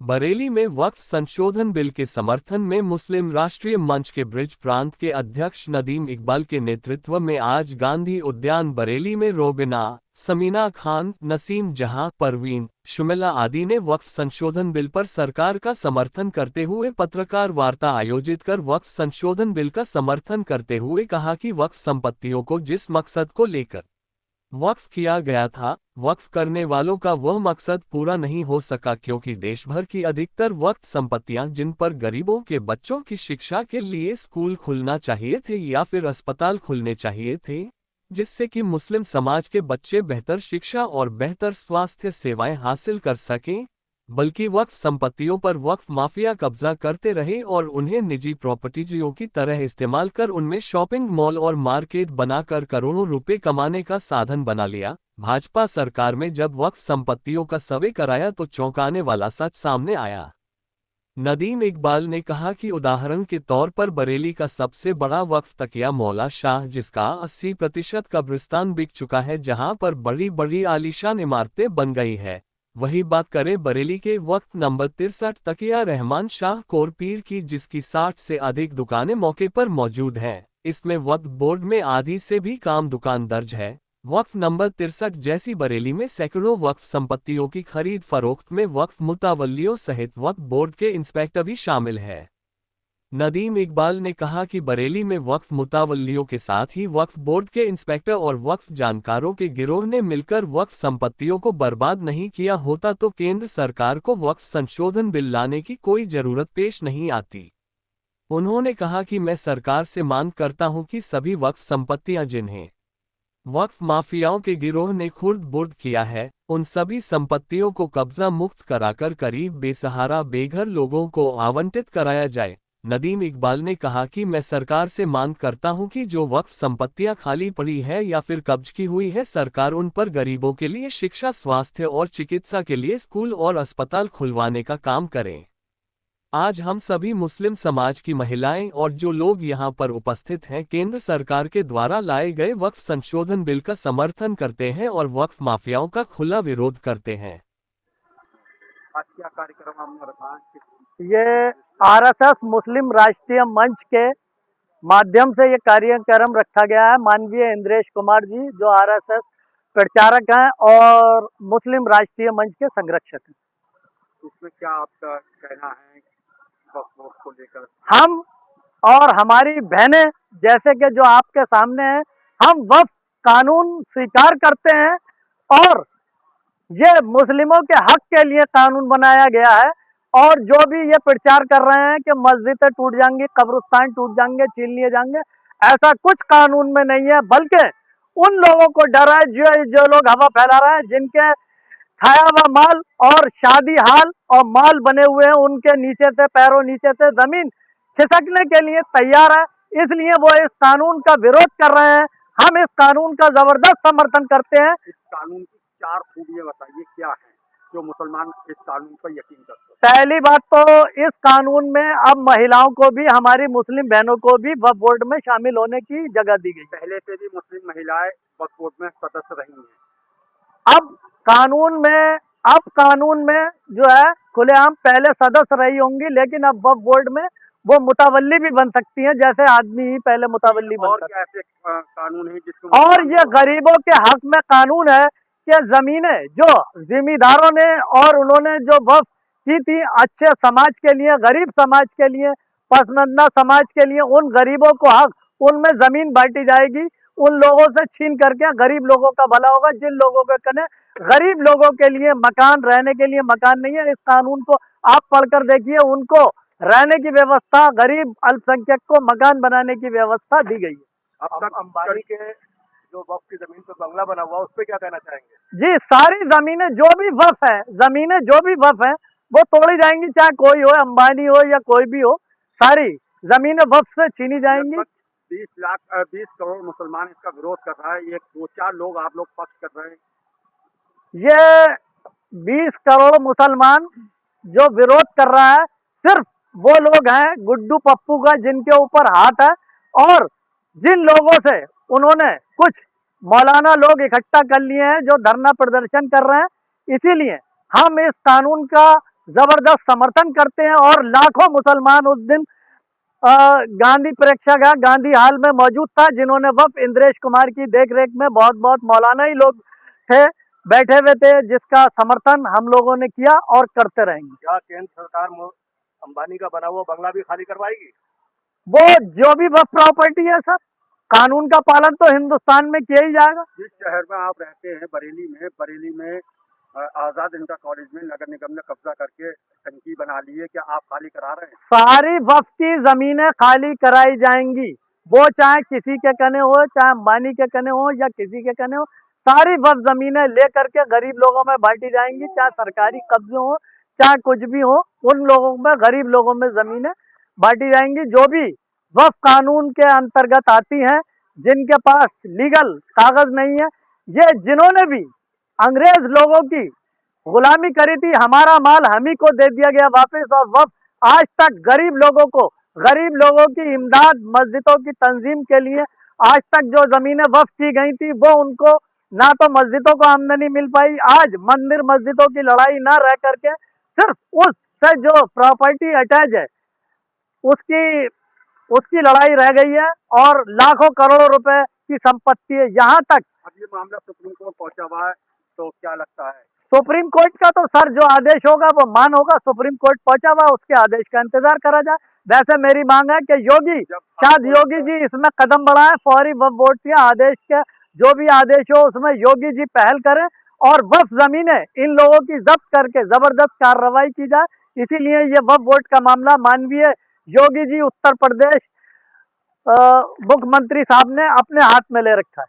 बरेली में वक्फ संशोधन बिल के समर्थन में मुस्लिम राष्ट्रीय मंच के ब्रिज प्रांत के अध्यक्ष नदीम इकबाल के नेतृत्व में आज गांधी उद्यान बरेली में रोबिना, समीना खान, नसीम जहां, परवीन, शुमिला आदि ने वक्फ संशोधन बिल पर सरकार का समर्थन करते हुए पत्रकार वार्ता आयोजित कर वक्फ संशोधन बिल का समर्थन करते हुए कहा कि वक्फ संपत्तियों को जिस मकसद को लेकर वक्फ किया गया था, वक्फ करने वालों का वह मकसद पूरा नहीं हो सका क्योंकि देश भर की अधिकतर वक्फ संपत्तियां जिन पर गरीबों के बच्चों की शिक्षा के लिए स्कूल खुलना चाहिए थे या फिर अस्पताल खुलने चाहिए थे, जिससे कि मुस्लिम समाज के बच्चे बेहतर शिक्षा और बेहतर स्वास्थ्य सेवाएं हासिल कर सकें, बल्कि वक्फ संपत्तियों पर वक्फ माफिया कब्जा करते रहे और उन्हें निजी प्रॉपर्टीजों की तरह इस्तेमाल कर उनमें शॉपिंग मॉल और मार्केट बनाकर करोड़ों रुपए कमाने का साधन बना लिया। भाजपा सरकार में जब वक्फ संपत्तियों का सर्वे कराया तो चौंकाने वाला सच सामने आया। नदीम इकबाल ने कहा कि उदाहरण के तौर पर बरेली का सबसे बड़ा वक्फ तकिया मौला शाह, जिसका 80% कब्रिस्तान बिक चुका है, जहां पर बड़ी बड़ी आलीशान इमारतें बन गई है। वही बात करें बरेली के वक्फ नंबर 63 तकिया रहमान शाह कोरपीर की, जिसकी 60 से अधिक दुकानें मौके पर मौजूद हैं। इसमें वक्फ बोर्ड में आधी से भी कम दुकान दर्ज है। वक्फ नंबर 63 जैसी बरेली में सैकड़ों वक्फ संपत्तियों की खरीद फरोख्त में वक्फ मुतावल्लियों सहित वक्फ बोर्ड के इंस्पेक्टर भी शामिल है। नदीम इकबाल ने कहा कि बरेली में वक्फ मुतावल्लियों के साथ ही वक्फ बोर्ड के इंस्पेक्टर और वक्फ जानकारों के गिरोह ने मिलकर वक्फ संपत्तियों को बर्बाद नहीं किया होता तो केंद्र सरकार को वक्फ संशोधन बिल लाने की कोई जरूरत पेश नहीं आती। उन्होंने कहा कि मैं सरकार से मांग करता हूं कि सभी वक्फ संपत्तियां जिन्हें वक्फ माफियाओं के गिरोह ने खुर्द बुर्द किया है, उन सभी संपत्तियों को कब्जा मुक्त कराकर करीब बेसहारा बेघर लोगों को आवंटित कराया जाए। नदीम इकबाल ने कहा कि मैं सरकार से मांग करता हूं कि जो वक्फ संपत्तियां खाली पड़ी है या फिर कब्ज की हुई है, सरकार उन पर गरीबों के लिए शिक्षा, स्वास्थ्य और चिकित्सा के लिए स्कूल और अस्पताल खुलवाने का काम करें। आज हम सभी मुस्लिम समाज की महिलाएं और जो लोग यहां पर उपस्थित हैं, केंद्र सरकार के द्वारा लाए गए वक्फ संशोधन बिल का समर्थन करते हैं और वक्फ माफियाओं का खुला विरोध करते हैं। आज क्या कार्यक्रम हमने रखा है? ये आरएसएस मुस्लिम राष्ट्रीय मंच के माध्यम से ये कार्यक्रम रखा गया है। माननीय इंद्रेश कुमार जी जो आरएसएस प्रचारक हैं और मुस्लिम राष्ट्रीय मंच के संरक्षक हैं। इसमें क्या आपका कहना है वक्फ को लेकर? हम और हमारी बहनें जैसे कि जो आपके सामने हैं, हम वक्फ कानून स्वीकार करते हैं और ये मुस्लिमों के हक के लिए कानून बनाया गया है। और जो भी ये प्रचार कर रहे हैं कि मस्जिदें टूट जाएंगी, कब्रिस्तान टूट जाएंगे, छीन लिए जाएंगे, ऐसा कुछ कानून में नहीं है, बल्कि उन लोगों को डर है जो लोग हवा फैला रहे हैं, जिनके खाया हुआ माल और शादी हाल और माल बने हुए हैं, उनके नीचे से, पैरों नीचे से जमीन खिसकने के लिए तैयार है। इसलिए वो इस कानून का विरोध कर रहे हैं। हम इस कानून का जबरदस्त समर्थन करते हैं। इस कानून की 4 खूबियां बताइए क्या है जो मुसलमान इस कानून पर यकीन करते हैं? पहली बात तो इस कानून में अब महिलाओं को भी, हमारी मुस्लिम बहनों को भी वक्फ बोर्ड में शामिल होने की जगह दी गई। पहले से भी मुस्लिम महिलाएं वक्फ बोर्ड में सदस्य रही हैं। अब कानून में जो है खुलेआम पहले सदस्य रही होंगी, लेकिन अब वक्फ बोर्ड में वो मुतावल्ली भी बन सकती हैं, जैसे आदमी ही पहले मुतावल्ली और बनता क्या ऐसे कानून है जिसको और ये गरीबों के हक में कानून है कि जमीनें जो जिम्मेदारों ने और उन्होंने जो वक्फ की थी अच्छे समाज के लिए, गरीब समाज के लिए, पसमानदा समाज के लिए, उन गरीबों को हक, उनमें जमीन बांटी जाएगी। उन लोगों से छीन करके गरीब लोगों का भला होगा। जिन लोगों के कने गरीब लोगों के लिए मकान, रहने के लिए मकान नहीं है, इस कानून को आप पढ़कर देखिए, उनको रहने की व्यवस्था, गरीब अल्पसंख्यक को मकान बनाने की व्यवस्था दी गई है। अब तक अंबानी के जो वक्फ की जमीन पर बंगला बना हुआ, उस पर क्या कहना चाहेंगे? जी, सारी जमीनें जो भी वक्फ है, जमीनें जो भी वक्फ है, वो तोड़ी जाएंगी, चाहे कोई हो, अंबानी हो या कोई भी हो, सारी जमीनें वक्फ से छीनी जाएंगी। 20 करोड़ मुसलमान इसका विरोध कर रहा है, ये 2-4 लोग आप लोग पक्ष कर रहे हैं। ये 20 करोड़ मुसलमान जो विरोध कर रहा है, सिर्फ वो लोग हैं गुड्डू पप्पू का, जिनके ऊपर हाथ है, और जिन लोगों से उन्होंने कुछ मौलाना लोग इकट्ठा कर लिए हैं जो धरना प्रदर्शन कर रहे हैं। इसीलिए हम इस कानून का जबरदस्त समर्थन करते हैं। और लाखों मुसलमान उस दिन गांधी प्रेक्षागृह गांधी हाल में मौजूद था, जिन्होंने वफ इंद्रेश कुमार की देखरेख में बहुत बहुत मौलाना ही लोग थे, बैठे हुए थे, जिसका समर्थन हम लोगों ने किया और करते रहेंगे। क्या केंद्र सरकार अंबानी का बना हुआ बंगला भी खाली करवाएगी? वो जो भी वफ प्रॉपर्टी है सर, कानून का पालन तो हिंदुस्तान में किया ही जाएगा। जिस शहर में आप रहते हैं बरेली में आजाद इंटर कॉलेज में नगर निगम ने कब्जा करके टंकी बना ली है, क्या आप खाली करा रहे हैं? सारी वफ की जमीनें खाली कराई जाएंगी, वो चाहे किसी के कने हो, चाहे अंबानी के कने हो या किसी के कने हो, सारी वफ जमीनें लेकर के गरीब लोगों में बांटी जाएंगी, चाहे सरकारी कब्जे हो चाहे कुछ भी हो, उन लोगों में, गरीब लोगों में जमीनें बांटी जाएंगी। जो भी वफ कानून के अंतर्गत आती हैं, जिनके पास लीगल कागज नहीं है, ये जिन्होंने भी अंग्रेज लोगों की गुलामी करी थी, हमारा माल हम ही को दे दिया गया वापस, और वफ आज तक गरीब लोगों की इमदाद, मस्जिदों की तंजीम के लिए आज तक जो जमीनें वफ की गई थी, वो उनको ना तो मस्जिदों को आमदनी मिल पाई। आज मंदिर मस्जिदों की लड़ाई ना रह करके सिर्फ उससे जो प्रॉपर्टी अटैच है उसकी उसकी लड़ाई रह गई है, और लाखों करोड़ों रुपए की संपत्ति है। यहाँ तक अब ये मामला सुप्रीम कोर्ट पहुंचा हुआ है, तो क्या लगता है? सुप्रीम कोर्ट का तो सर जो आदेश होगा वो मान होगा। सुप्रीम कोर्ट पहुंचा हुआ, उसके आदेश का इंतजार करा जाए। वैसे मेरी मांग है कि शायद योगी जी इसमें कदम बढ़ाएं, फौरी वक्फ बोर्ड के आदेश के जो भी आदेश हो उसमें योगी जी पहल करें, और वक्फ जमीनें इन लोगों की जब्त करके जबरदस्त कार्रवाई की जाए। इसीलिए ये वक्फ बोर्ड का मामला माननीय योगी जी उत्तर प्रदेश मुख्यमंत्री साहब ने अपने हाथ में ले रखा है।